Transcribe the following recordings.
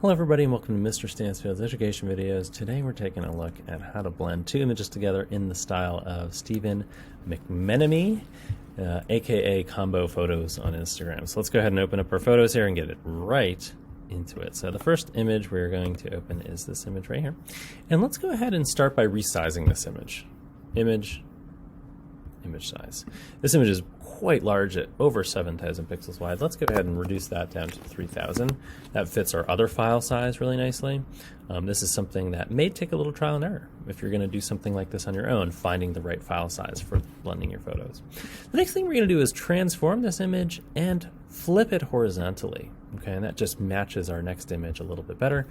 Hello everybody and welcome to Mr. Stansfield's Education Videos. Today we're taking a look at how to blend two images together in the style of Stephen McMenemy, aka Combo Photos on Instagram. So let's go ahead and open up our photos here and get it right into it. So the first image we're going to open is this image right here. And let's go ahead and start by resizing this image. Image size. This image is quite large at over 7,000 pixels wide. Let's go ahead and reduce that down to 3,000. That fits our other file size really nicely. This is something that may take a little trial and error if you're going to do something like this on your own, finding the right file size for blending your photos. The next thing we're going to do is transform this image and flip it horizontally. Okay, and that just matches our next image a little bit better.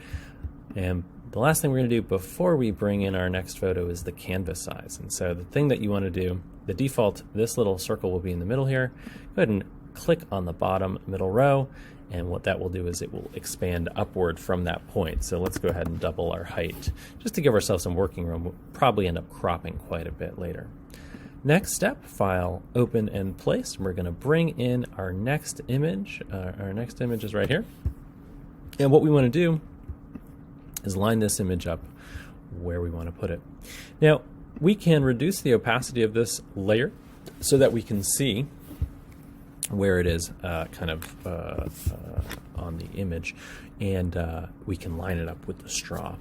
And the last thing we're going to do before we bring in our next photo is the canvas size. And so the thing that you want to do, the default, this little circle will be in the middle here. Go ahead and click on the bottom middle row, and what that will do is it will expand upward from that point. So let's go ahead and double our height just to give ourselves some working room. We'll probably end up cropping quite a bit later. Next step, File, Open and Place. We're going to bring in our next image. Our next image is right here. And what we want to do is line this image up where we want to put it. Now, we can reduce the opacity of this layer so that we can see where it is on the image, and we can line it up with the straw.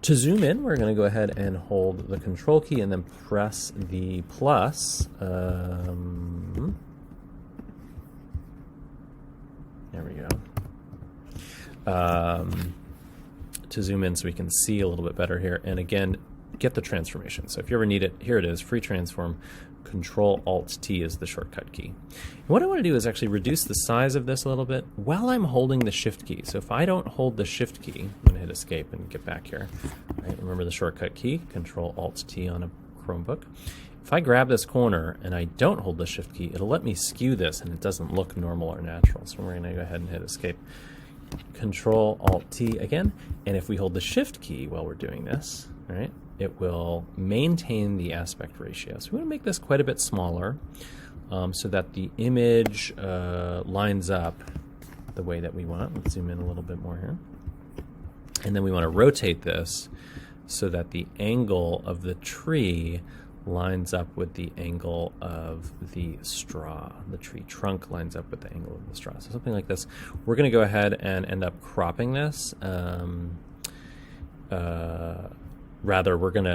To zoom in, we're going to go ahead and hold the Control key and then press the plus. There we go. To zoom in so we can see a little bit better here. And again, get the transformation. So if you ever need it, here it is, free transform. Control-Alt-T is the shortcut key. And what I want to do is actually reduce the size of this a little bit while I'm holding the Shift key. So if I don't hold the Shift key, I'm going to hit Escape and get back here. Right, remember the shortcut key, Control-Alt-T on a Chromebook. If I grab this corner and I don't hold the Shift key, it'll let me skew this and it doesn't look normal or natural. So we're going to go ahead and hit Escape. Control-Alt-T again, and if we hold the Shift key while we're doing this, right, it will maintain the aspect ratio. So we want to make this quite a bit smaller so that the image lines up the way that we want. Let's zoom in a little bit more here. And then we want to rotate this so that the angle of the tree lines up with the angle of the straw. The tree trunk lines up with the angle of the straw. So something like this. We're going to go ahead and end up cropping this. Rather, we're going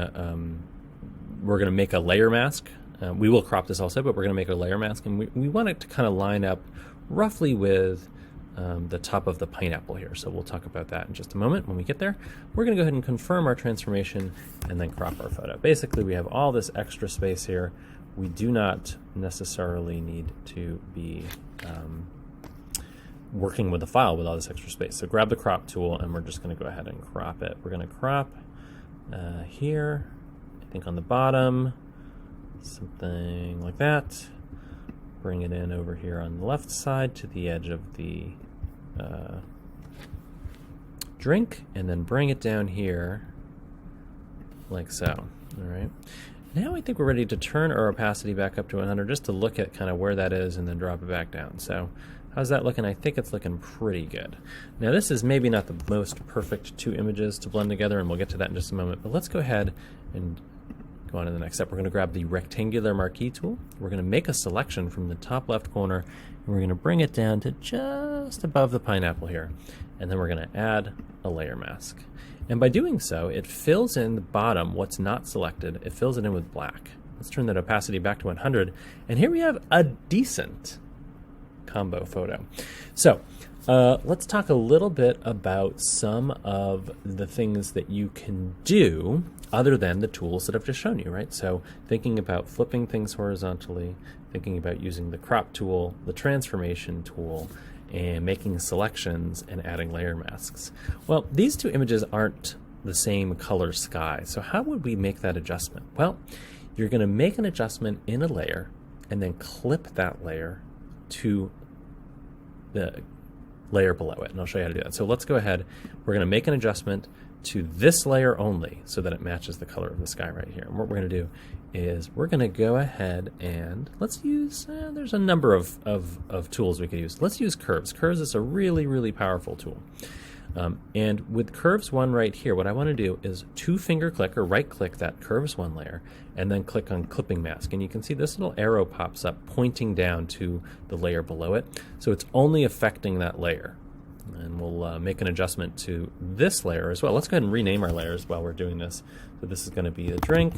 to make a layer mask. We will crop this also, but we're going to make a layer mask, and we want it to kind of line up roughly with the top of the pineapple here. So we'll talk about that in just a moment when we get there. We're going to go ahead and confirm our transformation and then crop our photo. Basically, we have all this extra space here. We do not necessarily need to be working with the file with all this extra space. So grab the crop tool and we're just going to go ahead and crop it. We're going to crop here, I think on the bottom, something like that. Bring it in over here on the left side to the edge of the drink, and then bring it down here like so. All right. Now I think we're ready to turn our opacity back up to 100 just to look at kind of where that is and then drop it back down. So how's that looking? I think it's looking pretty good. Now this is maybe not the most perfect two images to blend together, and we'll get to that in just a moment, but let's go ahead and go on to the next step. We're going to grab the rectangular marquee tool. We're going to make a selection from the top left corner, and we're going to bring it down to just above the pineapple here. And then we're going to add a layer mask. And by doing so, it fills in the bottom, what's not selected, it fills it in with black. Let's turn that opacity back to 100. And here we have a decent combo photo. So let's talk a little bit about some of the things that you can do other than the tools that I've just shown you, right? So thinking about flipping things horizontally, thinking about using the crop tool, the transformation tool, and making selections and adding layer masks. Well, these two images aren't the same color sky. So how would we make that adjustment? Well, you're going to make an adjustment in a layer and then clip that layer to the layer below it, and I'll show you how to do that. So let's go ahead. We're going to make an adjustment to this layer only so that it matches the color of the sky right here. And what we're going to do is we're going to go ahead and let's use, there's a number of tools we could use. Let's use curves. Curves is a really, really powerful tool. And with Curves 1 right here, what I want to do is 2-finger click or right-click that Curves 1 layer, and then click on Clipping Mask. And you can see this little arrow pops up pointing down to the layer below it. So it's only affecting that layer. And we'll make an adjustment to this layer as well. Let's go ahead and rename our layers while we're doing this. So this is going to be the drink,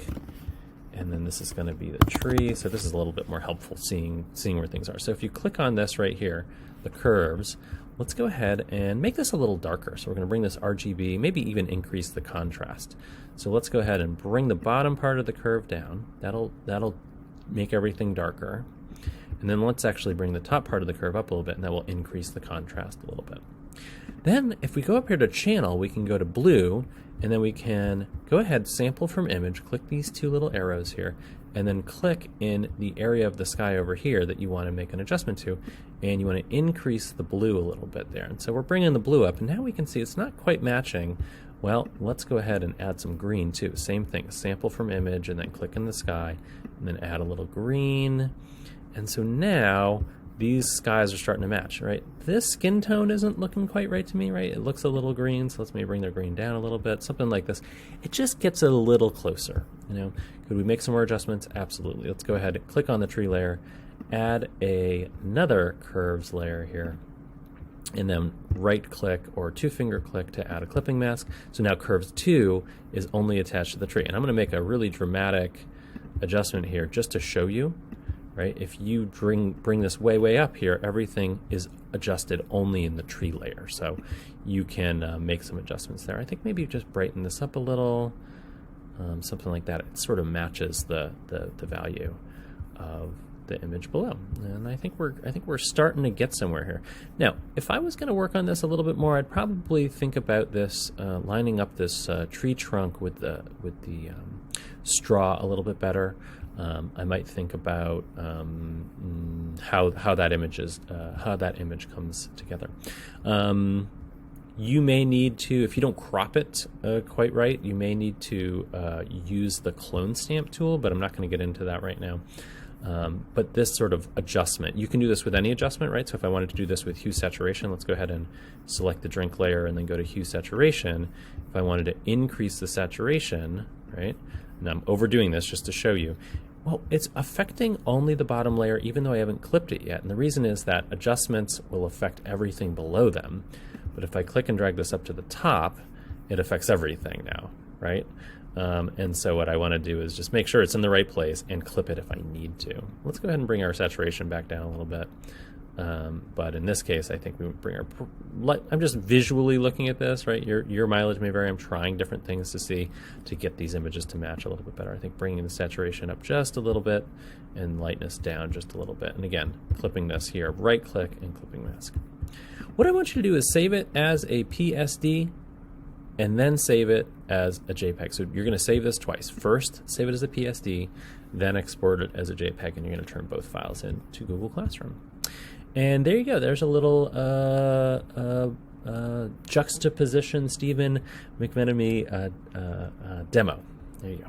and then this is going to be the tree. So this is a little bit more helpful seeing where things are. So if you click on this right here, the curves, let's go ahead and make this a little darker. So we're going to bring this RGB, maybe even increase the contrast. So let's go ahead and bring the bottom part of the curve down. That'll make everything darker. And then let's actually bring the top part of the curve up a little bit, and that will increase the contrast a little bit. Then if we go up here to channel, we can go to blue, and then we can go ahead, sample from image, click these 2 little arrows here, and then click in the area of the sky over here that you want to make an adjustment to, and you want to increase the blue a little bit there. And so we're bringing the blue up, and now we can see it's not quite matching. Well, let's go ahead and add some green too. Same thing, sample from image, and then click in the sky, and then add a little green. And so now these skies are starting to match, right? This skin tone isn't looking quite right to me, right? It looks a little green, so let's maybe bring the green down a little bit, something like this. It just gets a little closer, you know? Could we make some more adjustments? Absolutely. Let's go ahead and click on the tree layer, add another curves layer here, and then right-click or 2-finger click to add a clipping mask. So now Curves 2 is only attached to the tree. And I'm going to make a really dramatic adjustment here just to show you. Right? If you bring this way up here, everything is adjusted only in the tree layer. So you can make some adjustments there. I think maybe just brighten this up a little, something like that. It sort of matches the value of the image below. And I think we're starting to get somewhere here. Now, if I was going to work on this a little bit more, I'd probably think about this lining up this tree trunk with the straw a little bit better. I might think about how that image comes together. You may need to, if you don't crop it quite right, you may need to use the clone stamp tool, but I'm not going to get into that right now. But this sort of adjustment, you can do this with any adjustment, right? So if I wanted to do this with hue saturation, let's go ahead and select the drink layer and then go to hue saturation. If I wanted to increase the saturation, right? And I'm overdoing this just to show you. Well, it's affecting only the bottom layer even though I haven't clipped it yet. And the reason is that adjustments will affect everything below them. But if I click and drag this up to the top, it affects everything now, right? And so what I want to do is just make sure it's in the right place and clip it if I need to. Let's go ahead and bring our saturation back down a little bit. But in this case, I think we would bring our, I'm just visually looking at this, right? Your mileage may vary. I'm trying different things to get these images to match a little bit better. I think bringing the saturation up just a little bit and lightness down just a little bit. And again, clipping this here, right click and clipping mask. What I want you to do is save it as a PSD and then save it as a JPEG. So you're going to save this twice. First, save it as a PSD, then export it as a JPEG, and you're going to turn both files into Google Classroom. And there you go. There's a little juxtaposition Stephen McMenemy demo. There you go.